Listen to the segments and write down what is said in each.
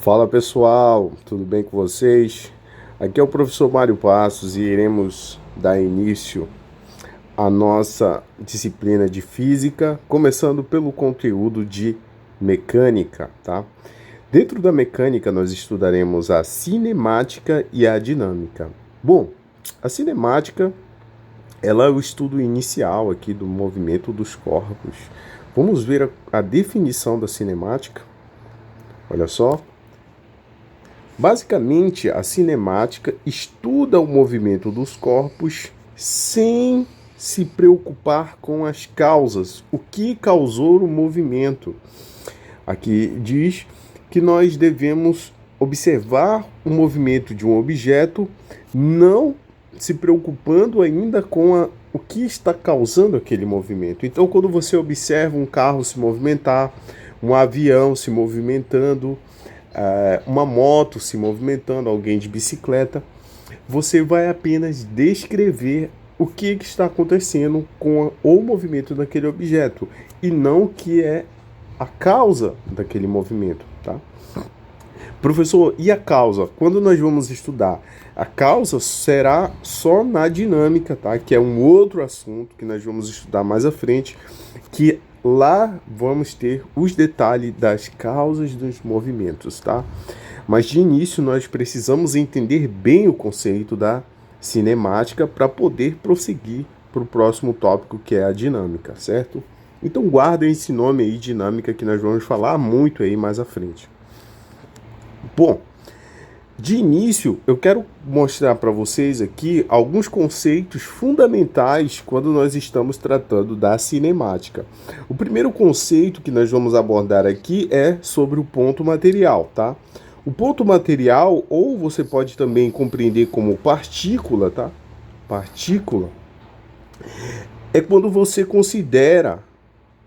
Fala pessoal, tudo bem com vocês? Aqui é o professor Mário Passos e iremos dar início à nossa disciplina de física, começando pelo conteúdo de mecânica, tá? Dentro da mecânica nós estudaremos a cinemática e a dinâmica. Bom, a cinemática ela é o estudo inicial aqui do movimento dos corpos. Vamos ver a definição da cinemática. Olha só. Basicamente, a cinemática estuda o movimento dos corpos sem se preocupar com as causas, o que causou o movimento. Aqui diz que nós devemos observar o movimento de um objeto, não se preocupando ainda com o que está causando aquele movimento. Então, quando você observa um carro se movimentar, um avião se movimentando, uma moto se movimentando, alguém de bicicleta, você vai apenas descrever o que está acontecendo com o movimento daquele objeto e não o que é a causa daquele movimento, tá? Professor, e a causa? Quando nós vamos estudar, a causa será só na dinâmica, tá? Que é um outro assunto que nós vamos estudar mais à frente, que lá vamos ter os detalhes das causas dos movimentos, tá? Mas de início nós precisamos entender bem o conceito da cinemática para poder prosseguir para o próximo tópico, que é a dinâmica, certo? Então guardem esse nome aí, dinâmica, que nós vamos falar muito aí mais à frente. Bom, de início, eu quero mostrar para vocês aqui alguns conceitos fundamentais quando nós estamos tratando da cinemática. O primeiro conceito que nós vamos abordar aqui é sobre o ponto material, tá? O ponto material, ou você pode também compreender como partícula, tá? Partícula é quando você considera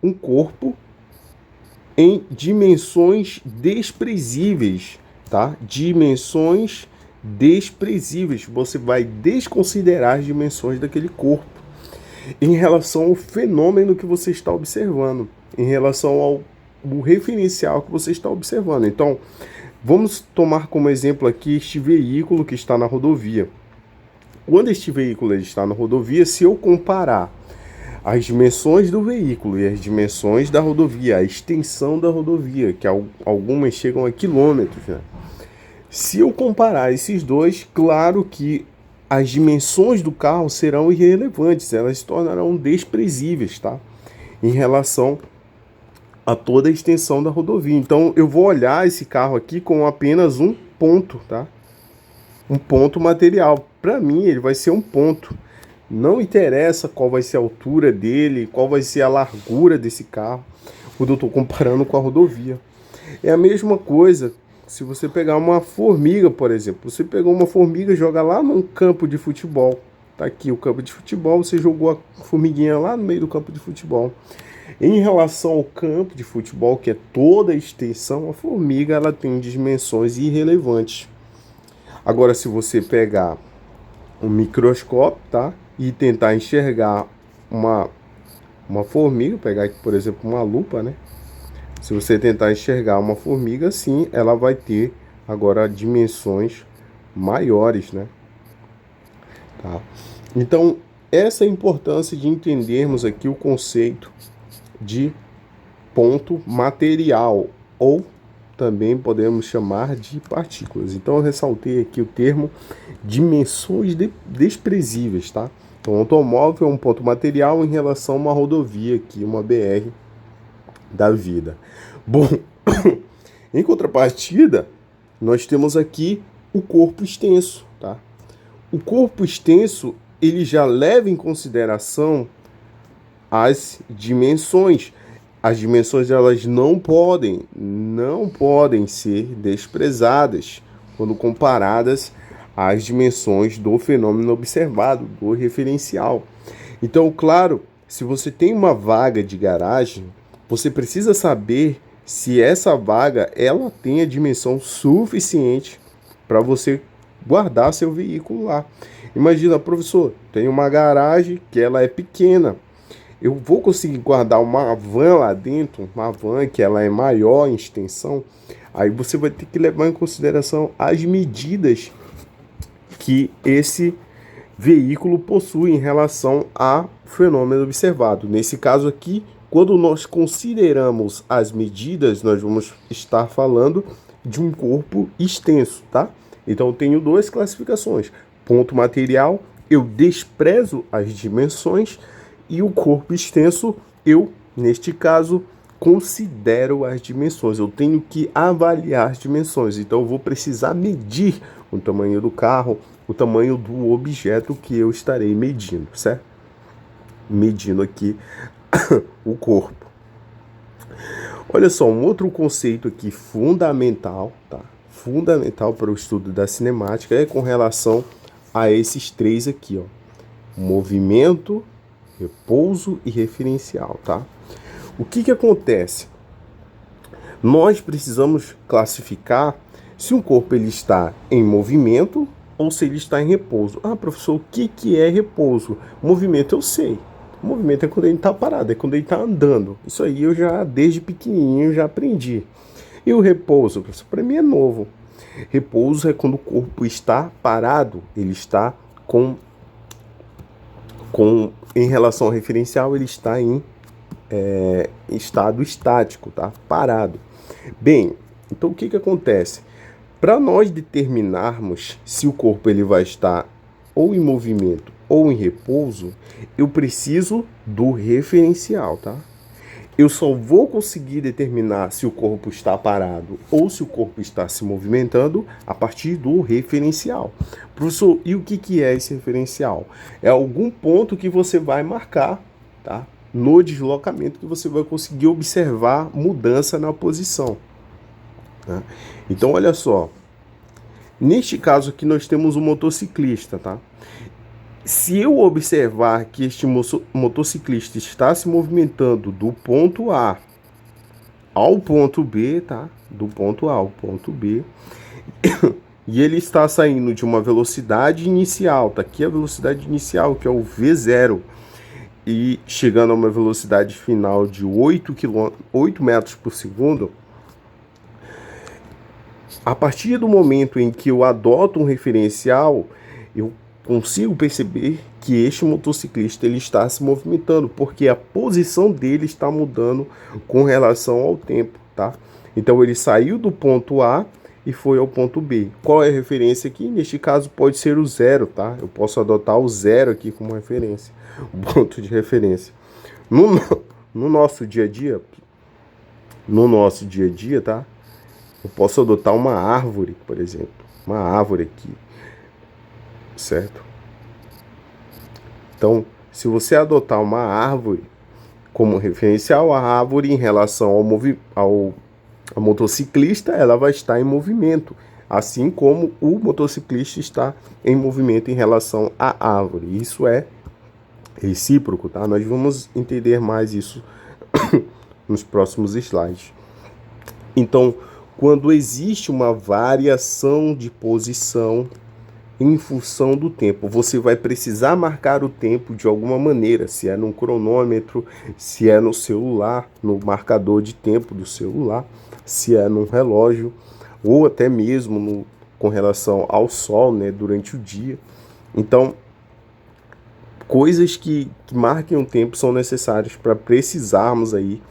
um corpo em dimensões desprezíveis, tá? Dimensões desprezíveis. Você vai desconsiderar as dimensões daquele corpo em relação ao fenômeno que você está observando, em relação ao referencial que você está observando. Então, vamos tomar como exemplo aqui este veículo que está na rodovia. Quando este veículo está na rodovia, se eu comparar as dimensões do veículo e as dimensões da rodovia, a extensão da rodovia, que algumas chegam a quilômetros, né? Se eu comparar esses dois, claro que as dimensões do carro serão irrelevantes, elas se tornarão desprezíveis, tá? Em relação a toda a extensão da rodovia. Então, eu vou olhar esse carro aqui com apenas um ponto, tá? Um ponto material. Para mim, ele vai ser um ponto. Não interessa qual vai ser a altura dele, qual vai ser a largura desse carro, quando eu estou comparando com a rodovia. É a mesma coisa se você pegar uma formiga, por exemplo. Você pegou uma formiga e joga lá num campo de futebol. Tá aqui o campo de futebol, você jogou a formiguinha lá no meio do campo de futebol. Em relação ao campo de futebol, que é toda a extensão, a formiga ela tem dimensões irrelevantes. Agora, se você pegar um microscópio, tá? E tentar enxergar uma formiga, pegar aqui, por exemplo, uma lupa, né? Se você tentar enxergar uma formiga, sim, ela vai ter agora dimensões maiores, né? Tá? Então, essa é a importância de entendermos aqui o conceito de ponto material, ou também podemos chamar de partículas. Então, eu ressaltei aqui o termo dimensões desprezíveis, tá? Então, o automóvel é um ponto material em relação a uma rodovia aqui, uma BR da vida. Bom, em contrapartida, nós temos aqui o corpo extenso, tá? O corpo extenso, ele já leva em consideração as dimensões. As dimensões, elas não podem ser desprezadas quando comparadas às dimensões do fenômeno observado, do referencial. Então, claro, se você tem uma vaga de garagem, você precisa saber se essa vaga ela tem a dimensão suficiente para você guardar seu veículo lá. Imagina, professor, tem uma garagem que ela é pequena. Eu vou conseguir guardar uma van lá dentro, uma van que ela é maior em extensão? Aí você vai ter que levar em consideração as medidas que esse veículo possui em relação ao fenômeno observado. Nesse caso aqui, quando nós consideramos as medidas, nós vamos estar falando de um corpo extenso, tá? Então eu tenho duas classificações. Ponto material, eu desprezo as dimensões, e o corpo extenso, eu, neste caso, considero as dimensões. Eu tenho que avaliar as dimensões. Então eu vou precisar medir o tamanho do carro, o tamanho do objeto que eu estarei medindo, certo? Medindo aqui o corpo. Olha só, um outro conceito aqui fundamental, tá? Fundamental para o estudo da cinemática é com relação a esses três aqui, ó. Movimento, repouso e referencial, tá? O que acontece? Nós precisamos classificar se um corpo ele está em movimento ou se ele está em repouso. Ah, professor, o que é repouso? Movimento eu sei. O movimento é quando ele está parado, é quando ele está andando. Isso aí eu já, desde pequenininho, já aprendi. E o repouso, professor, para mim é novo. Repouso é quando o corpo está parado, ele está em relação ao referencial, ele está em estado estático, tá? Parado. Bem, então o que acontece? Para nós determinarmos se o corpo ele vai estar ou em movimento ou em repouso, eu preciso do referencial, tá? Eu só vou conseguir determinar se o corpo está parado ou se o corpo está se movimentando a partir do referencial. Professor, e o que é esse referencial? É algum ponto que você vai marcar, tá? No deslocamento, que você vai conseguir observar mudança na posição, tá? Então, olha só. Neste caso aqui, nós temos um motociclista, tá? Se eu observar que este motociclista está se movimentando do ponto A ao ponto B, tá? Do ponto A ao ponto B, e ele está saindo de uma velocidade inicial, tá? Aqui a velocidade inicial, que é o V0, e chegando a uma velocidade final de 8 metros por segundo, a partir do momento em que eu adoto um referencial, eu consigo perceber que este motociclista ele está se movimentando, porque a posição dele está mudando com relação ao tempo, tá? Então ele saiu do ponto A e foi ao ponto B. Qual é a referência aqui? Neste caso pode ser o zero, tá? Eu posso adotar o zero aqui como referência, o ponto de referência. No nosso dia a dia, tá? Eu posso adotar uma árvore, por exemplo, uma árvore aqui, certo? Então, se você adotar uma árvore como referencial, a árvore em relação ao motociclista, ela vai estar em movimento, assim como o motociclista está em movimento em relação à árvore. Isso é recíproco, tá? Nós vamos entender mais isso nos próximos slides. Então, quando existe uma variação de posição em função do tempo, você vai precisar marcar o tempo de alguma maneira, se é num cronômetro, se é no celular, no marcador de tempo do celular, se é num relógio, ou até mesmo com relação ao sol, né, durante o dia. Então, coisas que marquem o tempo são necessárias para precisarmos aí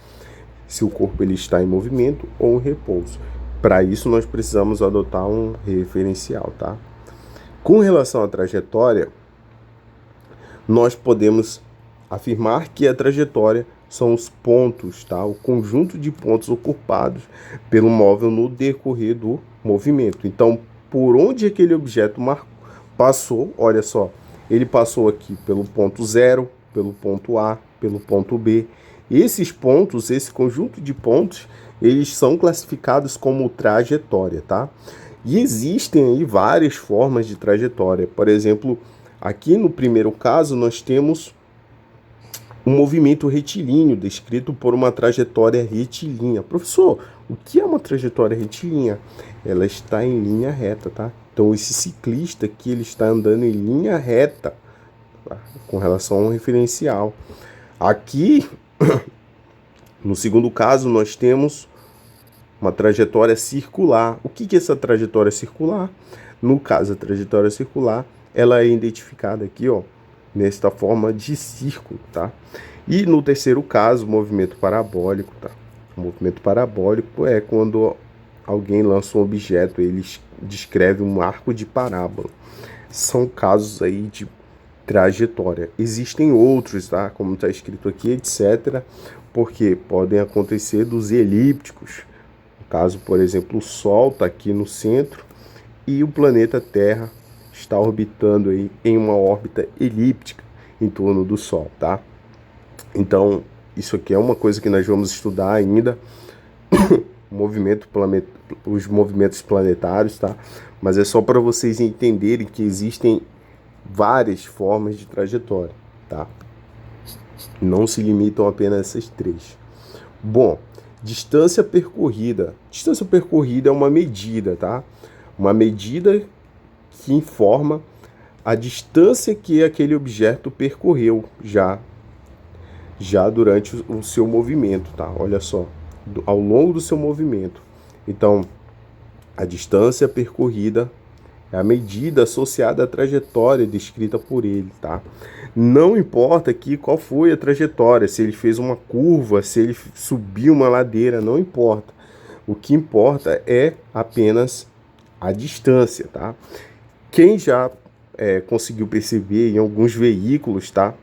se o corpo ele está em movimento ou em repouso. Para isso, nós precisamos adotar um referencial, tá? Com relação à trajetória, nós podemos afirmar que a trajetória são os pontos, tá? O conjunto de pontos ocupados pelo móvel no decorrer do movimento. Então, por onde aquele objeto passou, olha só, ele passou aqui pelo ponto 0, pelo ponto A, pelo ponto B. Esses pontos, esse conjunto de pontos, eles são classificados como trajetória, tá? E existem aí várias formas de trajetória. Por exemplo, aqui no primeiro caso, nós temos um movimento retilíneo, descrito por uma trajetória retilínea. Professor, o que é uma trajetória retilínea? Ela está em linha reta, tá? Então, esse ciclista aqui, ele está andando em linha reta, tá? Com relação a um referencial. Aqui, no segundo caso, nós temos uma trajetória circular. O que é essa trajetória circular? No caso, a trajetória circular, ela é identificada aqui, ó, nesta forma de círculo, tá? E no terceiro caso, o movimento parabólico, tá? O movimento parabólico é quando alguém lança um objeto, ele descreve um arco de parábola. São casos aí de trajetória. Existem outros, tá? Como está escrito aqui, etc. Porque podem acontecer dos elípticos. No caso, por exemplo, o Sol está aqui no centro e o planeta Terra está orbitando aí em uma órbita elíptica em torno do Sol, tá? Então, isso aqui é uma coisa que nós vamos estudar ainda, os movimentos planetários, tá? Mas é só para vocês entenderem que existem várias formas de trajetória, tá? Não se limitam apenas a essas três. Bom, distância percorrida. Distância percorrida é uma medida, tá? Uma medida que informa a distância que aquele objeto percorreu já durante o seu movimento, tá? Olha só, ao longo do seu movimento. Então, a distância percorrida é a medida associada à trajetória descrita por ele, tá? Não importa aqui qual foi a trajetória, se ele fez uma curva, se ele subiu uma ladeira, não importa. O que importa é apenas a distância, tá? Quem já conseguiu perceber em alguns veículos, tá?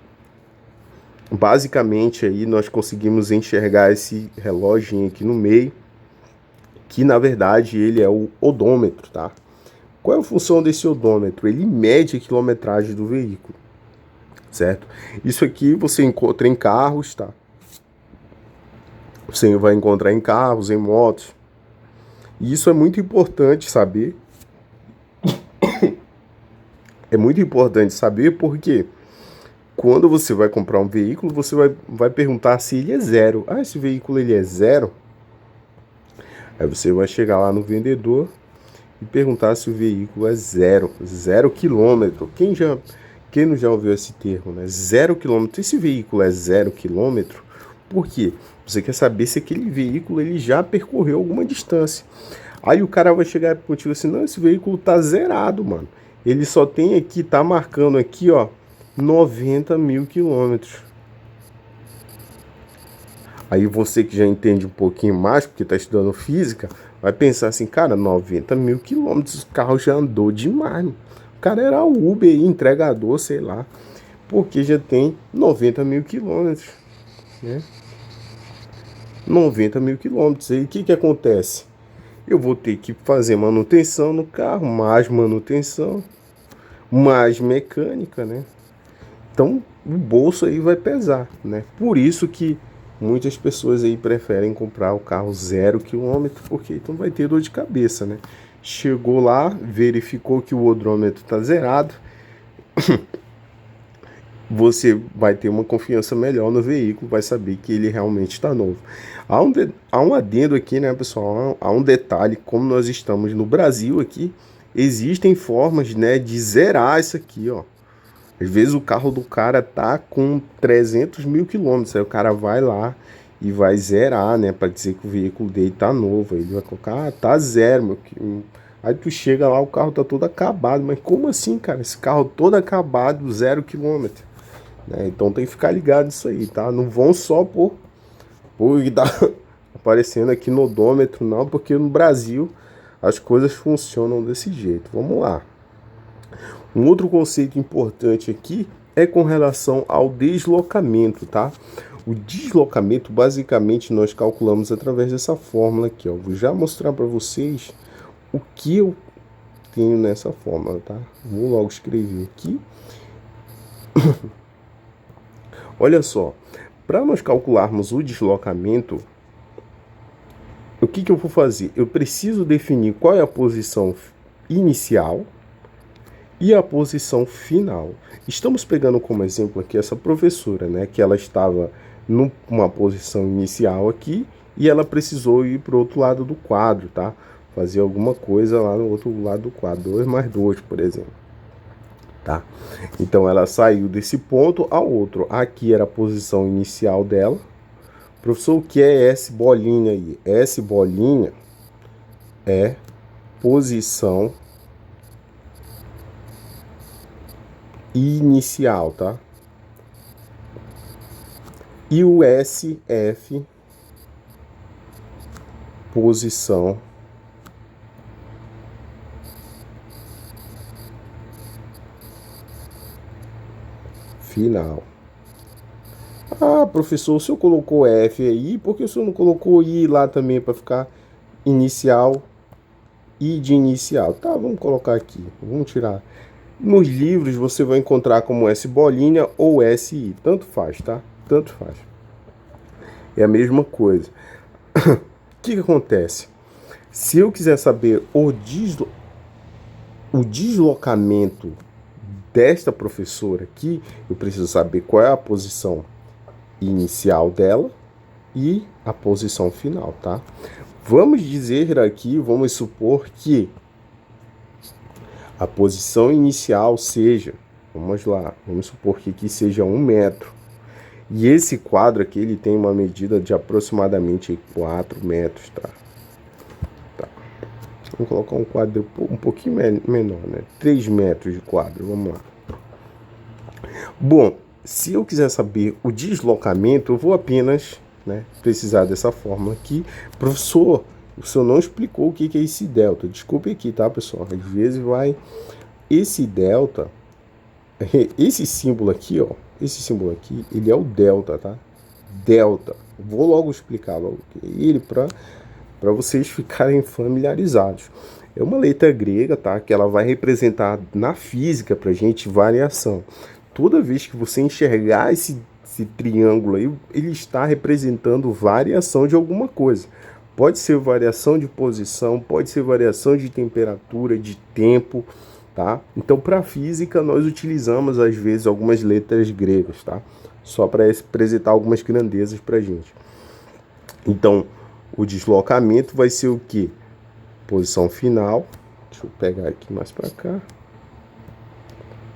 Basicamente aí nós conseguimos enxergar esse reloginho aqui no meio, que na verdade ele é o odômetro, tá? Qual é a função desse odômetro? Ele mede a quilometragem do veículo, certo? Isso aqui você encontra em carros, tá? Você vai encontrar em carros, em motos. E isso é muito importante saber. É muito importante saber porque quando você vai comprar um veículo, você vai perguntar se ele é zero. Ah, esse veículo ele é zero? Aí você vai chegar lá no vendedor e perguntar se o veículo é zero quilômetro. Quem não já ouviu esse termo, né? 0 quilômetro. Esse veículo é 0 quilômetro? Por quê? Você quer saber se aquele veículo ele já percorreu alguma distância. Aí o cara vai chegar contigo assim, não, esse veículo tá zerado, mano. Ele só tem aqui, tá marcando aqui, ó, 90 mil quilômetros. Aí você que já entende um pouquinho mais, porque está estudando física, vai pensar assim, cara, 90 mil quilômetros, o carro já andou demais. O cara era Uber, entregador, sei lá, porque já tem 90 mil quilômetros, né? 90 mil quilômetros. Aí o que acontece? Eu vou ter que fazer manutenção no carro, mais manutenção, mais mecânica, né? Então o bolso aí vai pesar, né? Por isso que muitas pessoas aí preferem comprar o carro 0 quilômetro, porque então vai ter dor de cabeça, né? Chegou lá, verificou que o odômetro está zerado, você vai ter uma confiança melhor no veículo, vai saber que ele realmente está novo. Há um adendo aqui, né, pessoal? Há um detalhe, como nós estamos no Brasil aqui, existem formas, né, de zerar isso aqui, ó. Às vezes o carro do cara tá com 300 mil quilômetros, aí o cara vai lá e vai zerar, né, para dizer que o veículo dele tá novo. Aí ele vai colocar, tá zero, meu. Aí tu chega lá, o carro tá todo acabado. Mas como assim, cara? Esse carro todo acabado, 0 quilômetro. Né? Então tem que ficar ligado nisso aí, tá? Não vão só por estar aparecendo aqui no odômetro, não, porque no Brasil as coisas funcionam desse jeito. Vamos lá. Um outro conceito importante aqui é com relação ao deslocamento, tá? O deslocamento, basicamente, nós calculamos através dessa fórmula aqui, ó. Vou já mostrar para vocês o que eu tenho nessa fórmula, tá? Vou logo escrever aqui. Olha só, para nós calcularmos o deslocamento, o que eu vou fazer? Eu preciso definir qual é a posição inicial e a posição final. Estamos pegando como exemplo aqui essa professora, né? Que ela estava numa posição inicial aqui e ela precisou ir para o outro lado do quadro, tá? Fazer alguma coisa lá no outro lado do quadro, 2 mais 2, por exemplo. Tá? Então ela saiu desse ponto ao outro. Aqui era a posição inicial dela. Professor, o que é S bolinha aí? S bolinha é posição inicial, tá? E o SF, posição final. Ah, professor, o senhor colocou F aí, por que o senhor não colocou I lá também para ficar inicial, I de inicial? Tá, vamos colocar aqui, vamos tirar. Nos livros você vai encontrar como S bolinha ou SI, tanto faz, tá? Tanto faz. É a mesma coisa. O que acontece? Se eu quiser saber o deslocamento desta professora aqui, eu preciso saber qual é a posição inicial dela e a posição final, tá? Vamos dizer aqui, vamos supor que a posição inicial seja, vamos lá, vamos supor que aqui seja 1 metro. E esse quadro aqui, ele tem uma medida de aproximadamente 4 metros, tá? Vamos colocar um quadro um pouquinho menor, né? 3 metros de quadro, vamos lá. Bom, se eu quiser saber o deslocamento, eu vou apenas, né, precisar dessa fórmula aqui. Professor, o senhor não explicou o que é esse delta. Desculpe aqui, tá, pessoal? Às vezes vai... Esse delta, esse símbolo aqui, ó, esse símbolo aqui, ele é o delta, tá? Delta. Vou logo explicar logo ele para vocês ficarem familiarizados. É uma letra grega, tá? Que ela vai representar na física pra gente variação. Toda vez que você enxergar esse triângulo aí, ele está representando variação de alguma coisa. Pode ser variação de posição, pode ser variação de temperatura, de tempo, tá? Então, para a física, nós utilizamos, às vezes, algumas letras gregas, tá? Só para representar algumas grandezas para a gente. Então, o deslocamento vai ser o quê? Posição final. Deixa eu pegar aqui mais para cá.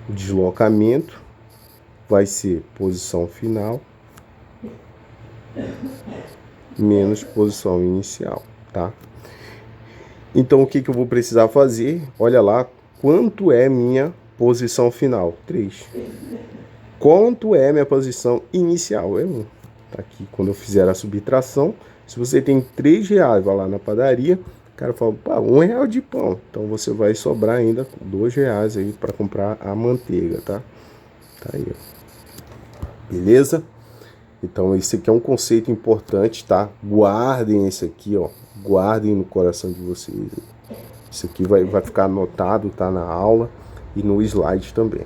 O deslocamento vai ser posição final menos posição inicial, tá? Então, o que eu vou precisar fazer? Olha lá, quanto é minha posição final? 3. Quanto é minha posição inicial? É 1. Tá aqui, quando eu fizer a subtração, se você tem R$3, vai lá na padaria, o cara fala, pá, R$1 de pão. Então, você vai sobrar ainda R$2 aí para comprar a manteiga, tá? Tá aí, ó. Beleza? Então, esse aqui é um conceito importante, tá? Guardem esse aqui, ó. Guardem no coração de vocês. Isso aqui vai ficar anotado, tá? Na aula e no slide também.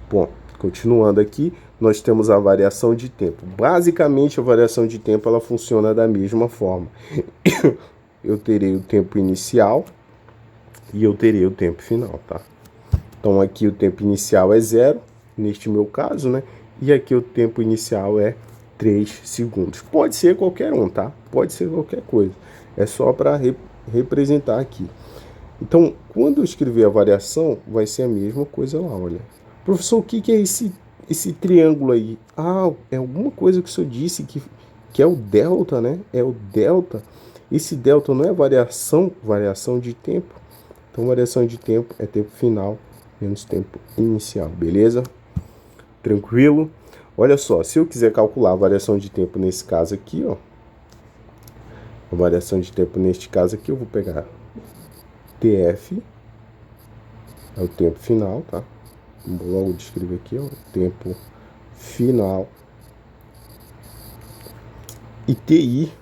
Bom, continuando aqui, nós temos a variação de tempo. Basicamente, a variação de tempo, ela funciona da mesma forma. Eu terei o tempo inicial e eu terei o tempo final, tá? Então, aqui o tempo inicial é 0, neste meu caso, né? E aqui o tempo inicial é 3 segundos. Pode ser qualquer um, tá? Pode ser qualquer coisa. É só para representar aqui. Então, quando eu escrever a variação, vai ser a mesma coisa lá, olha. Professor, o que é esse triângulo aí? Ah, é alguma coisa que o senhor disse que é o delta, né? É o delta. Esse delta não é variação de tempo. Então, variação de tempo é tempo final menos tempo inicial, beleza? Tranquilo? Olha só, se eu quiser calcular a variação de tempo nesse caso aqui, ó. A variação de tempo neste caso aqui, eu vou pegar TF, é o tempo final, tá? Vou logo descrever aqui, ó, o tempo final. E TI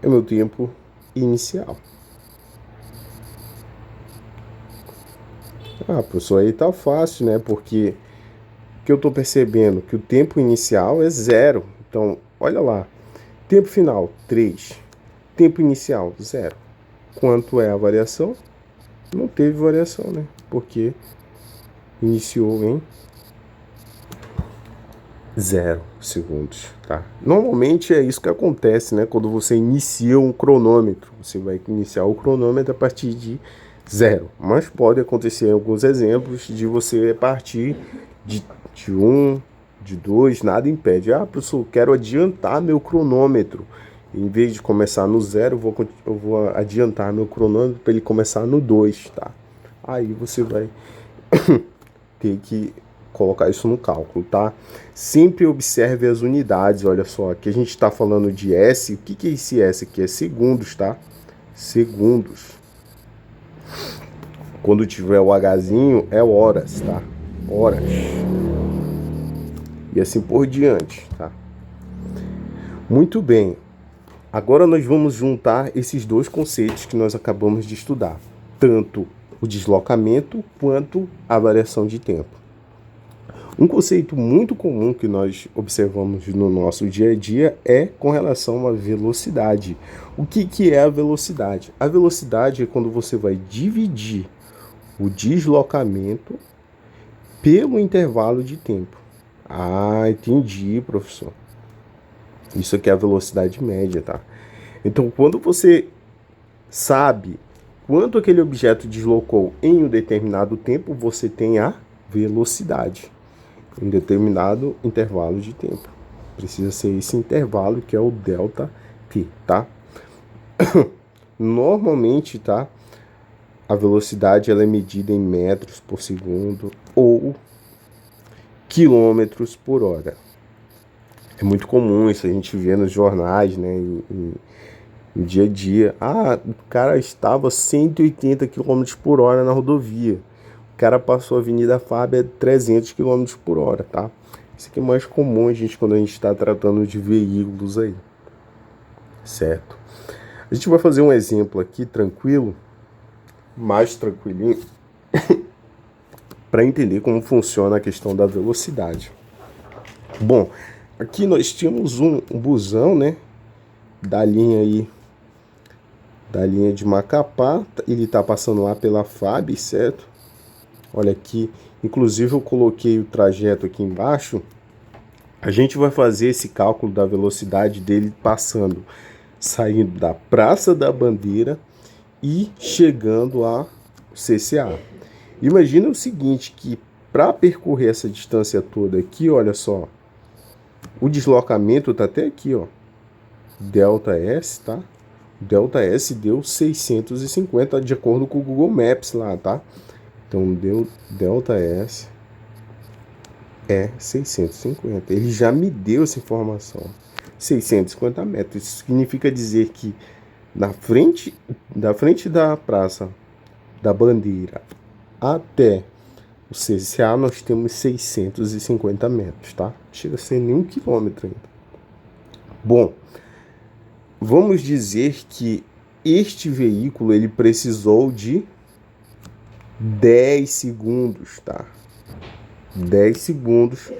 é o meu tempo inicial. Ah, professor, aí tá fácil, né? Porque que eu estou percebendo que o tempo inicial é 0. Então, olha lá. Tempo final, 3. Tempo inicial, 0. Quanto é a variação? Não teve variação, né? Porque iniciou em 0 segundos, tá? Normalmente é isso que acontece, né? Quando você inicia um cronômetro. Você vai iniciar o cronômetro a partir de 0. Mas pode acontecer alguns exemplos de você partir de 1, de 2, nada impede. Ah, professor, quero adiantar meu cronômetro. Em vez de começar no 0, eu vou adiantar meu cronômetro para ele começar no 2, tá? Aí você vai ter que colocar isso no cálculo, tá? Sempre observe as unidades, olha só, aqui a gente está falando de S, o que é esse S aqui? É segundos, tá? Segundos. Quando tiver o Hzinho, é horas, tá? Horas. E assim por diante, tá? Muito bem. Agora nós vamos juntar esses dois conceitos que nós acabamos de estudar. Tanto o deslocamento quanto a variação de tempo. Um conceito muito comum que nós observamos no nosso dia a dia é com relação à velocidade. O que é a velocidade? A velocidade é quando você vai dividir o deslocamento pelo intervalo de tempo. Ah, entendi, professor. Isso aqui é a velocidade média, tá? Então, quando você sabe quanto aquele objeto deslocou em um determinado tempo, você tem a velocidade em determinado intervalo de tempo. Precisa ser esse intervalo que é o delta t, tá? Normalmente, tá? A velocidade ela é medida em metros por segundo ou quilômetros por hora. É muito comum isso a gente vê nos jornais, né? No dia a dia. Ah, o cara estava 180 km por hora na rodovia. O cara passou a Avenida Fábia 300 km por hora, tá? Isso aqui é mais comum quando a gente está tratando de veículos aí. Certo? A gente vai fazer um exemplo aqui, tranquilo, mais tranquilinho, para entender como funciona a questão da velocidade. Bom, aqui nós tínhamos um busão, né? Da linha aí, da linha de Macapá, ele está passando lá pela FAB, certo? Olha aqui, inclusive eu coloquei o trajeto aqui embaixo. A gente vai fazer esse cálculo da velocidade dele passando, saindo da Praça da Bandeira e chegando a CCA. Imagina o seguinte, que para percorrer essa distância toda aqui, olha só, o deslocamento tá até aqui, ó, delta S, tá? Delta S deu 650 de acordo com o Google Maps lá, tá? Então deu delta S é 650. Ele já me deu essa informação. 650 metros. Isso significa dizer que da frente da Praça da Bandeira até o CCA nós temos 650 metros, tá? Chega a ser nem 1 quilômetro ainda. Bom, vamos dizer que este veículo ele precisou de 10 segundos, tá? 10 segundos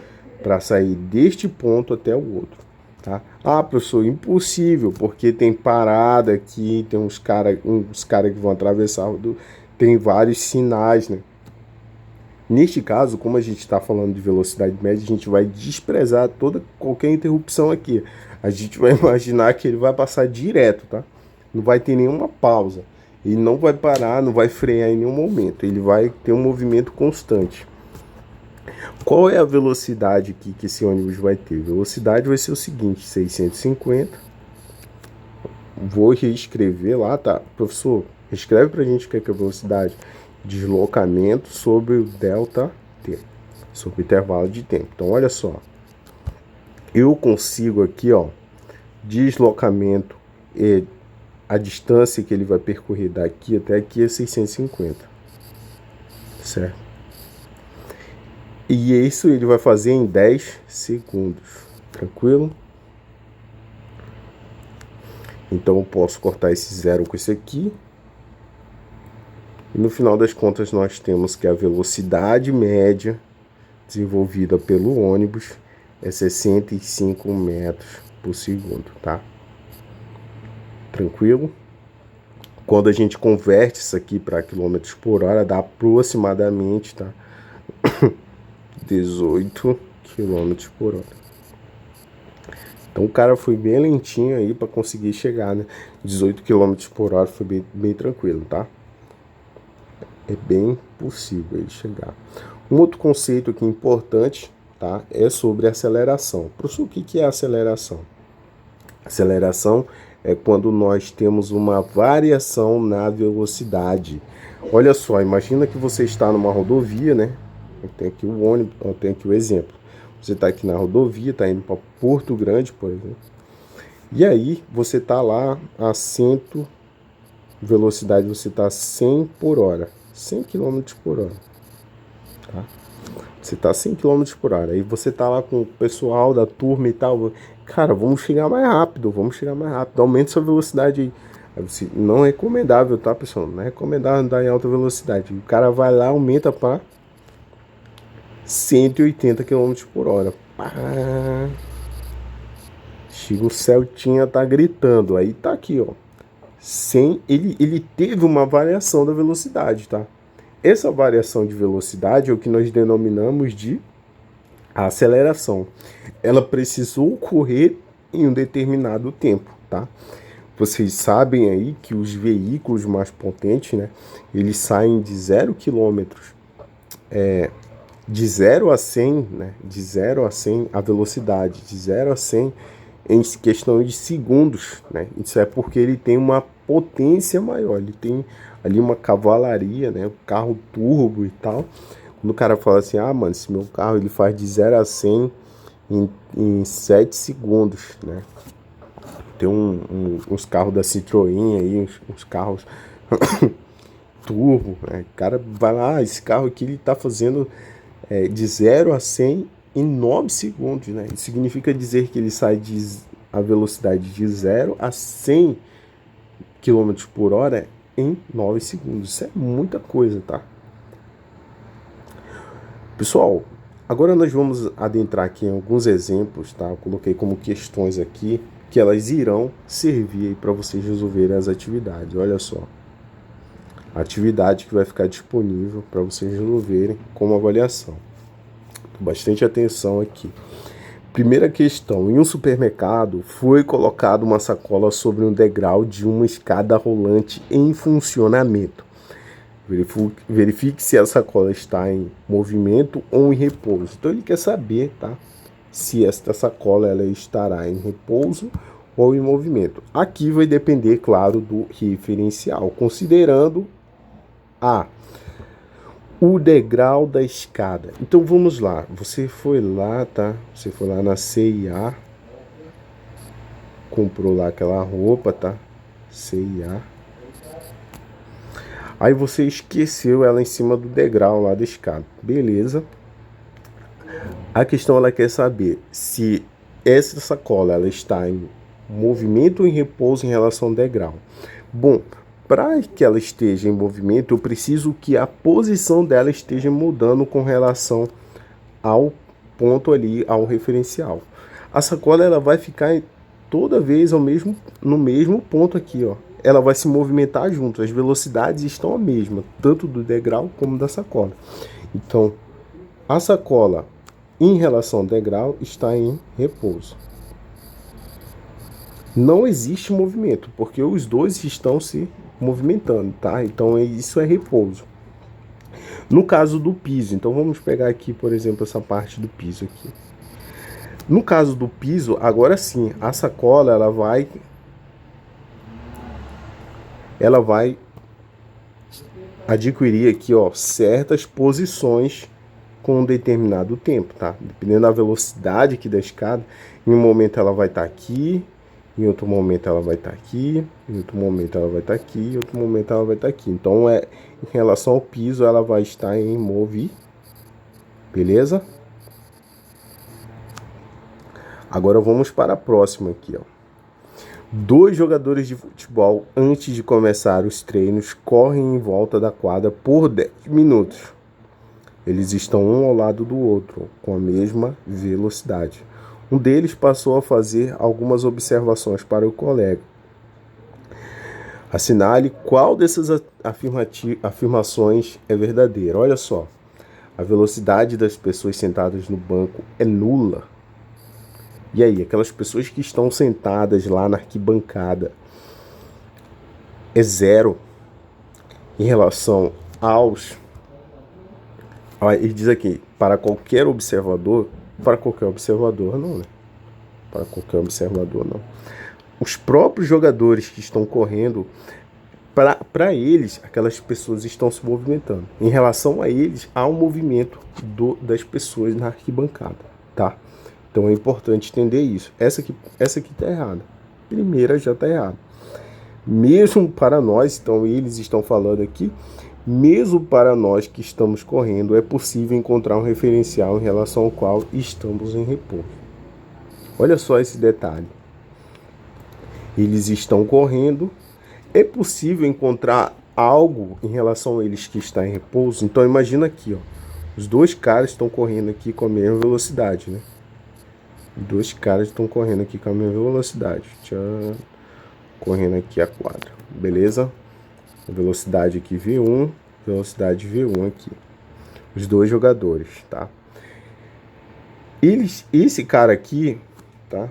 para sair deste ponto até o outro, tá? Ah, professor, impossível, porque tem parada aqui, tem uns cara que vão atravessar, tem vários sinais, né? Neste caso, como a gente está falando de velocidade média, a gente vai desprezar qualquer interrupção aqui. A gente vai imaginar que ele vai passar direto, tá? Não vai ter nenhuma pausa. Ele não vai parar, não vai frear em nenhum momento. Ele vai ter um movimento constante. Qual é a velocidade aqui que esse ônibus vai ter? A velocidade vai ser o seguinte, 650. Vou reescrever lá, tá? Professor, escreve pra gente o que é a velocidade. Deslocamento sobre o delta t, sobre o intervalo de tempo. Então, olha só. Eu consigo aqui, ó, deslocamento e a distância que ele vai percorrer daqui até aqui é 650. Certo? E isso ele vai fazer em 10 segundos. Tranquilo? Então eu posso cortar esse zero com esse aqui. E no final das contas nós temos que a velocidade média desenvolvida pelo ônibus é 65 metros por segundo, tá? Tranquilo? Quando a gente converte isso aqui para quilômetros por hora, dá aproximadamente, tá? 18 quilômetros por hora. Então o cara foi bem lentinho aí para conseguir chegar, né? 18 quilômetros por hora foi bem tranquilo, tá? É bem possível ele chegar. Um outro conceito aqui importante, tá? É sobre aceleração. Professor, o que é aceleração? Aceleração é quando nós temos uma variação na velocidade. Olha só, imagina que você está numa rodovia, né? Tem aqui o ônibus, tem aqui o exemplo. Você está aqui na rodovia, está indo para Porto Grande, por exemplo. E aí você está lá a 100, velocidade você está 100 por hora, 100 km por hora, tá? Você está 100 km por hora, aí você está lá com o pessoal da turma e tal, cara, vamos chegar mais rápido, aumenta sua velocidade aí. Não é recomendável, tá, pessoal? Não é recomendável andar em alta velocidade. O cara vai lá, aumenta para 180 km por hora. Pá. Chega o Celtinha, tá gritando. Aí tá aqui, ó. Ele teve uma variação da velocidade, tá? Essa variação de velocidade é o que nós denominamos de aceleração. Ela precisou ocorrer em um determinado tempo, tá? Vocês sabem aí que os veículos mais potentes, né? Eles saem de 0 km, de 0 a 100, né? De 0 a 100 a velocidade, de 0 a 100 em questão de segundos, né? Isso é porque ele tem uma potência maior, ele tem ali uma cavalaria, né? O carro turbo e tal. Quando o cara fala assim, ah, mano, esse meu carro ele faz de 0 a 100 em 7 segundos, né? Tem uns carros da Citroën aí, uns carros turbo, né? O cara vai lá, ah, esse carro aqui ele tá fazendo de 0 a 100 em 9 segundos, né? Isso significa dizer que ele sai a velocidade de 0 a 100 km por hora em 9 segundos. Isso é muita coisa, tá? Pessoal, agora nós vamos adentrar aqui em alguns exemplos, tá? Eu coloquei como questões aqui que elas irão servir para vocês resolverem as atividades. Olha só. A atividade que vai ficar disponível para vocês resolverem como avaliação. Bastante atenção aqui. Primeira questão. Em um supermercado foi colocada uma sacola sobre um degrau de uma escada rolante em funcionamento. Verifique se a sacola está em movimento ou em repouso. Então ele quer saber, tá? Se esta sacola ela estará em repouso ou em movimento. Aqui vai depender, claro, do referencial, considerando o degrau da escada. Então vamos lá. Você foi lá, tá? Você foi lá na C&A, comprou lá aquela roupa, tá? C&A. Aí você esqueceu ela em cima do degrau lá da escada. Beleza. A questão ela quer saber se essa sacola ela está em movimento ou em repouso em relação ao degrau. Bom, para que ela esteja em movimento, eu preciso que a posição dela esteja mudando com relação ao ponto ali, ao referencial. A sacola ela vai ficar toda vez no mesmo ponto aqui, ó. Ela vai se movimentar junto, as velocidades estão a mesma, tanto do degrau como da sacola. Então, a sacola em relação ao degrau está em repouso. Não existe movimento, porque os dois estão se movimentando, tá? Então isso é repouso. No caso do piso, então vamos pegar aqui, por exemplo, essa parte do piso aqui. No caso do piso, agora sim, a sacola ela vai adquirir aqui, ó, certas posições com um determinado tempo, tá? Dependendo da velocidade aqui da escada, em um momento ela vai estar aqui, em outro momento ela vai estar aqui, em outro momento ela vai estar aqui, em outro momento ela vai estar aqui. Então, em relação ao piso, ela vai estar em movimento. Beleza? Agora vamos para a próxima aqui, ó. 2 jogadores de futebol, antes de começar os treinos, correm em volta da quadra por 10 minutos. Eles estão um ao lado do outro, com a mesma velocidade. Um deles passou a fazer algumas observações para o colega. Assinale qual dessas afirmações é verdadeira. Olha só, a velocidade das pessoas sentadas no banco é nula. E aí, aquelas pessoas que estão sentadas lá na arquibancada é 0 em relação aos... Ele diz aqui, para qualquer observador não, né? Para qualquer observador não. os próprios jogadores que estão correndo, para eles, aquelas pessoas estão se movimentando. Em relação a eles, há um movimento das pessoas na arquibancada, tá? Então é importante entender isso. Essa aqui tá errada. Primeira já tá errada. Mesmo para nós, então eles estão falando aqui, mesmo para nós que estamos correndo, é possível encontrar um referencial em relação ao qual estamos em repouso. Olha só esse detalhe. Eles estão correndo, é possível encontrar algo em relação a eles que está em repouso. Então imagina aqui, ó, os dois caras estão correndo aqui com a mesma velocidade, né? Os dois caras estão correndo aqui com a mesma velocidade. Tchau. Correndo aqui a quadra, beleza? Velocidade aqui V1, velocidade V1 aqui. Os dois jogadores, tá? Esse cara aqui, tá?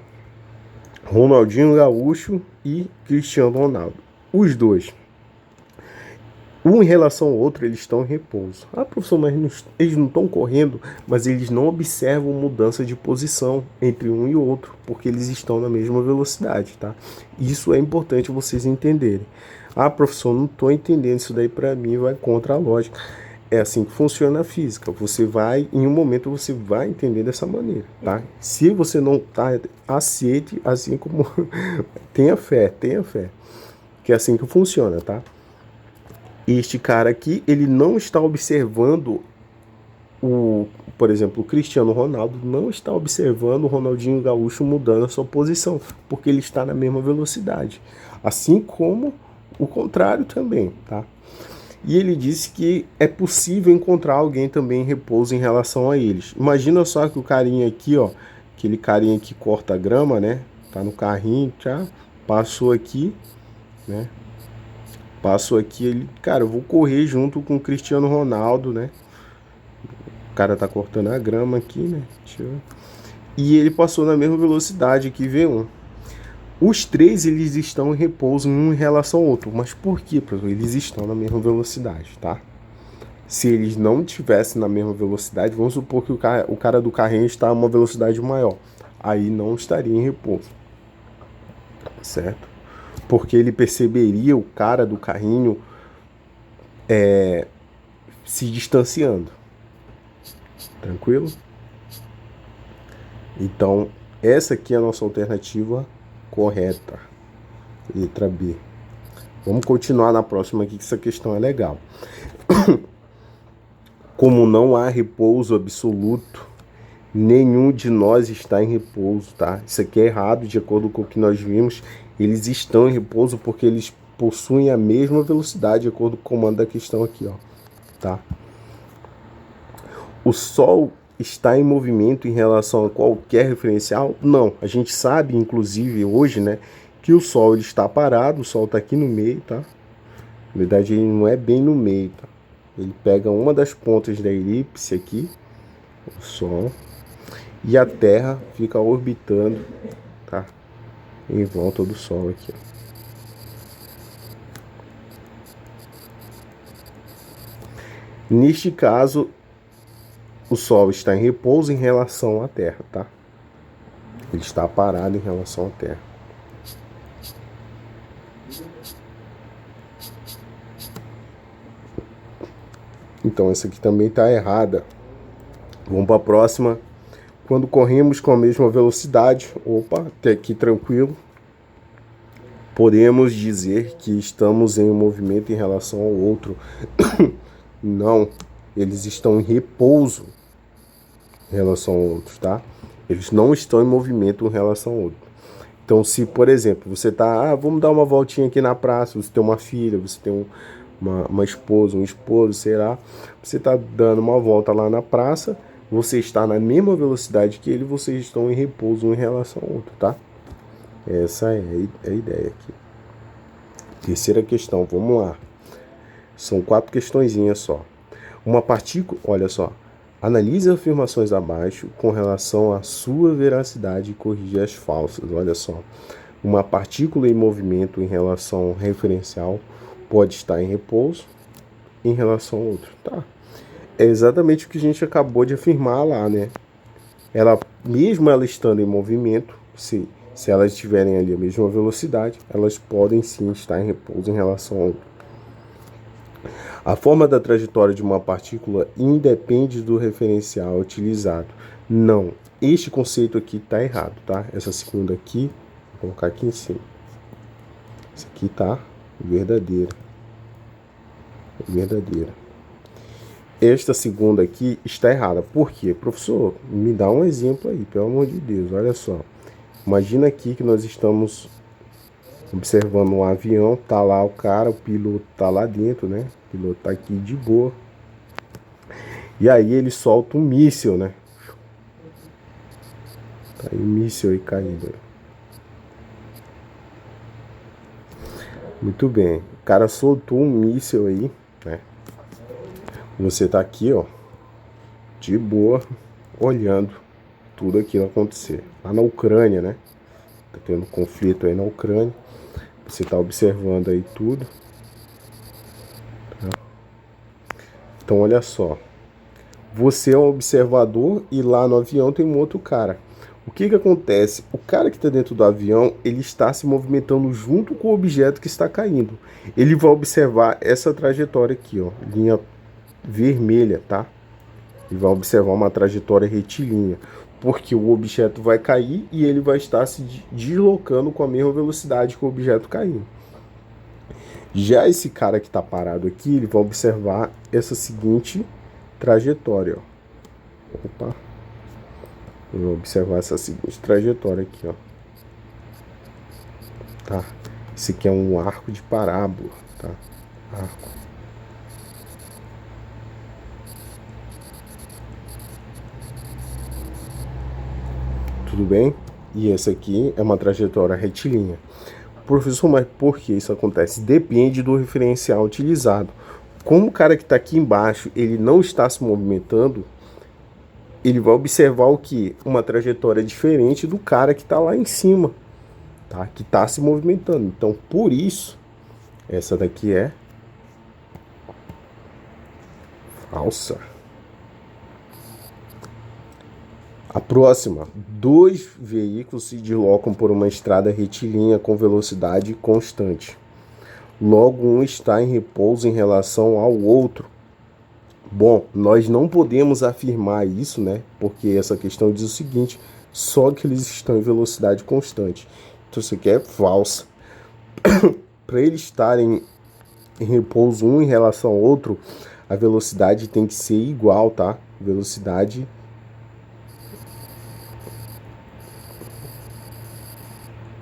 Ronaldinho Gaúcho e Cristiano Ronaldo. Os dois. Um em relação ao outro, eles estão em repouso. Ah, professor, mas eles não estão correndo, mas eles não observam mudança de posição entre um e outro, porque eles estão na mesma velocidade, tá? Isso é importante vocês entenderem. Ah, professor, não estou entendendo, isso daí para mim vai contra a lógica. É assim que funciona a física. Você vai, em um momento, você vai entender dessa maneira, tá? Se você não tá, aceite, assim como tenha fé, que é assim que funciona, tá? Este cara aqui, ele não está observando por exemplo, o Cristiano Ronaldo não está observando o Ronaldinho Gaúcho mudando a sua posição, porque ele está na mesma velocidade. Assim como o contrário também, tá? E ele disse que é possível encontrar alguém também em repouso em relação a eles. Imagina só que o carinha aqui, ó, aquele carinha que corta a grama, né? Tá no carrinho, já passou aqui, né? Passou aqui, ele, cara, eu vou correr junto com o Cristiano Ronaldo, né? O cara tá cortando a grama aqui, né? E ele passou na mesma velocidade aqui, V1. Os três, eles estão em repouso um em relação ao outro. Mas por quê, professor? Eles estão na mesma velocidade, tá? Se eles não estivessem na mesma velocidade, vamos supor que o cara do carrinho está a uma velocidade maior. Aí não estaria em repouso. Certo? Porque ele perceberia o cara do carrinho se distanciando. Tranquilo? Então, essa aqui é a nossa alternativa correta. Letra B. Vamos continuar na próxima aqui, que essa questão é legal. Como não há repouso absoluto, nenhum de nós está em repouso, tá? Isso aqui é errado, de acordo com o que nós vimos. Eles estão em repouso porque eles possuem a mesma velocidade, de acordo com o comando da questão aqui, ó, tá? O Sol está em movimento em relação a qualquer referencial? Não. A gente sabe, inclusive, hoje, né, que o Sol ele está parado, o Sol está aqui no meio, tá? Na verdade, ele não é bem no meio, tá? Ele pega uma das pontas da elipse aqui, o Sol, e a Terra fica orbitando, tá? Em volta do Sol aqui, ó. Neste caso, o Sol está em repouso em relação à Terra, tá? Ele está parado em relação à Terra. Então, essa aqui também está errada. Vamos para a próxima. Quando corremos com a mesma velocidade, opa, até aqui tranquilo, podemos dizer que estamos em um movimento em relação ao outro. Não, eles estão em repouso em relação ao outro, tá? Eles não estão em movimento em relação ao outro. Então, se, por exemplo, você tá, vamos dar uma voltinha aqui na praça, você tem uma filha, você tem uma esposa, um esposo, sei lá, você tá dando uma volta lá na praça, você está na mesma velocidade que ele, vocês estão em repouso um em relação ao outro, tá? Essa é a ideia aqui. Terceira questão, vamos lá. São 4 questõezinhas só. Uma partícula, olha só. Analise as afirmações abaixo com relação à sua veracidade e corrija as falsas. Olha só. Uma partícula em movimento em relação ao referencial pode estar em repouso em relação ao outro, tá? É exatamente o que a gente acabou de afirmar lá, né? Ela, mesmo ela estando em movimento, se Se elas tiverem ali a mesma velocidade, elas podem sim estar em repouso em relação ao outro. A forma da trajetória de uma partícula independe do referencial utilizado. Não, este conceito aqui está errado, tá? Essa segunda aqui, vou colocar aqui em cima. Essa aqui tá verdadeira. Verdadeira. Esta segunda aqui está errada. Por quê? Professor, me dá um exemplo aí, pelo amor de Deus. Olha só. Imagina aqui que nós estamos observando um avião, tá lá o cara, o piloto tá lá dentro, né? O piloto tá aqui de boa. E aí ele solta um míssil, né? Tá aí o míssil aí caído. Muito bem. O cara soltou um míssil aí, né? Você tá aqui, ó, de boa, olhando tudo aquilo acontecer. Lá na Ucrânia, né? Tá tendo conflito aí na Ucrânia. Você tá observando aí tudo. Tá? Então, olha só. Você é um observador e lá no avião tem um outro cara. O que que acontece? O cara que está dentro do avião, ele está se movimentando junto com o objeto que está caindo. Ele vai observar essa trajetória aqui, ó, linha vermelha, tá? Ele vai observar uma trajetória retilínea, porque o objeto vai cair e ele vai estar se deslocando com a mesma velocidade que o objeto caindo. Já esse cara que está parado aqui, ele vai observar essa seguinte trajetória, ó. Opa. Eu vou observar essa seguinte trajetória aqui, ó. Tá? Esse aqui é um arco de parábola, tá? Arco. Tudo bem? E essa aqui é uma trajetória retilínea. Professor, mas por que isso acontece? Depende do referencial utilizado. Como o cara que está aqui embaixo, ele não está se movimentando, ele vai observar o que? Uma trajetória diferente do cara que está lá em cima, tá? Que está se movimentando. Então, por isso, essa daqui é falsa. A próxima, 2 veículos se deslocam por uma estrada retilínea com velocidade constante. Logo, um está em repouso em relação ao outro. Bom, nós não podemos afirmar isso, né? Porque essa questão diz o seguinte, só que eles estão em velocidade constante. Então isso aqui é falsa. Para eles estarem em repouso um em relação ao outro, a velocidade tem que ser igual, tá? Velocidade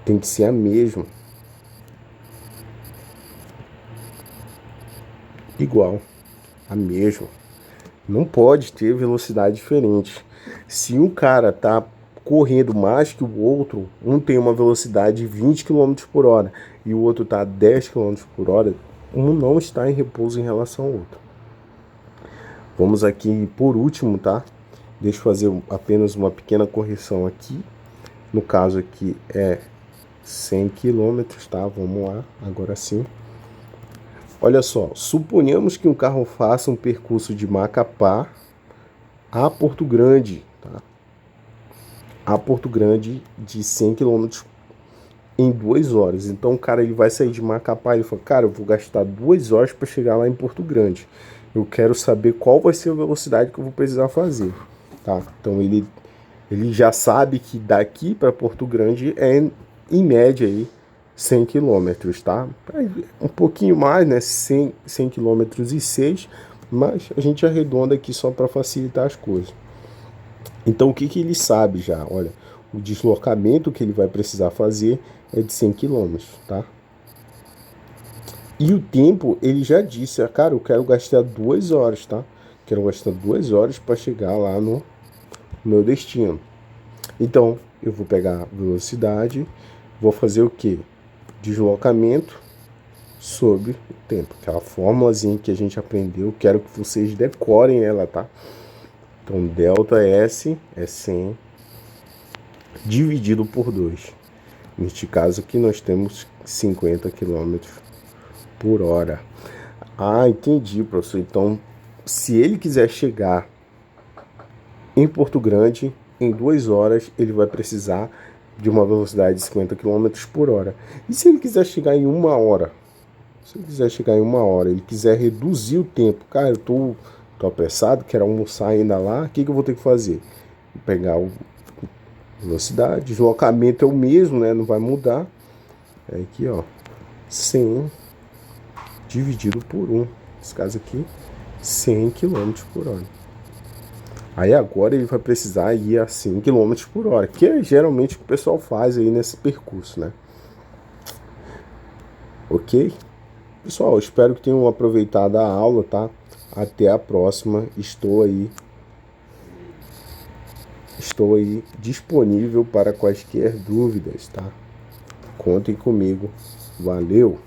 tem que ser a mesma. Igual. A mesma. Não pode ter velocidade diferente. Se um cara tá correndo mais que o outro, um tem uma velocidade de 20 km por hora e o outro tá a 10 km por hora, um não está em repouso em relação ao outro. Vamos aqui por último, tá? Deixa eu fazer apenas uma pequena correção aqui. No caso aqui é 100 km, tá? Vamos lá, agora sim. Olha só, suponhamos que um carro faça um percurso de Macapá a Porto Grande, tá? A Porto Grande de 100 km em 2 horas. Então o cara ele vai sair de Macapá e fala, cara, eu vou gastar 2 horas para chegar lá em Porto Grande. Eu quero saber qual vai ser a velocidade que eu vou precisar fazer, tá? Então ele já sabe que daqui para Porto Grande é em média aí 100 km, tá? Um pouquinho mais, né? 100 km e 6, mas a gente arredonda aqui só para facilitar as coisas. Então o que que ele sabe já? Olha, o deslocamento que ele vai precisar fazer é de 100 km, tá? E o tempo, ele já disse, cara, eu quero gastar 2 horas, tá? Quero gastar 2 horas para chegar lá no meu destino. Então, eu vou pegar a velocidade, vou fazer o quê? Deslocamento sobre o tempo. Aquela fórmulazinha que a gente aprendeu, quero que vocês decorem ela, tá? Então, delta S é 100 dividido por 2. Neste caso aqui, nós temos 50 km por hora. Ah, entendi, professor. Então, se ele quiser chegar em Porto Grande, em 2 horas, ele vai precisar de uma velocidade de 50 quilômetros por hora. E se ele quiser chegar em 1 hora? Se ele quiser chegar em 1 hora, ele quiser reduzir o tempo, cara, eu tô apressado, quero almoçar ainda lá, o que eu vou ter que fazer? Pegar a velocidade, deslocamento é o mesmo, né? Não vai mudar. É aqui, ó, 100 dividido por 1. Nesse caso aqui, 100 quilômetros por hora. Aí agora ele vai precisar ir a 100 quilômetros por hora, que é geralmente o que o pessoal faz aí nesse percurso, né? Ok? Pessoal, espero que tenham aproveitado a aula, tá? Até a próxima. Estou aí disponível para quaisquer dúvidas, tá? Contem comigo. Valeu!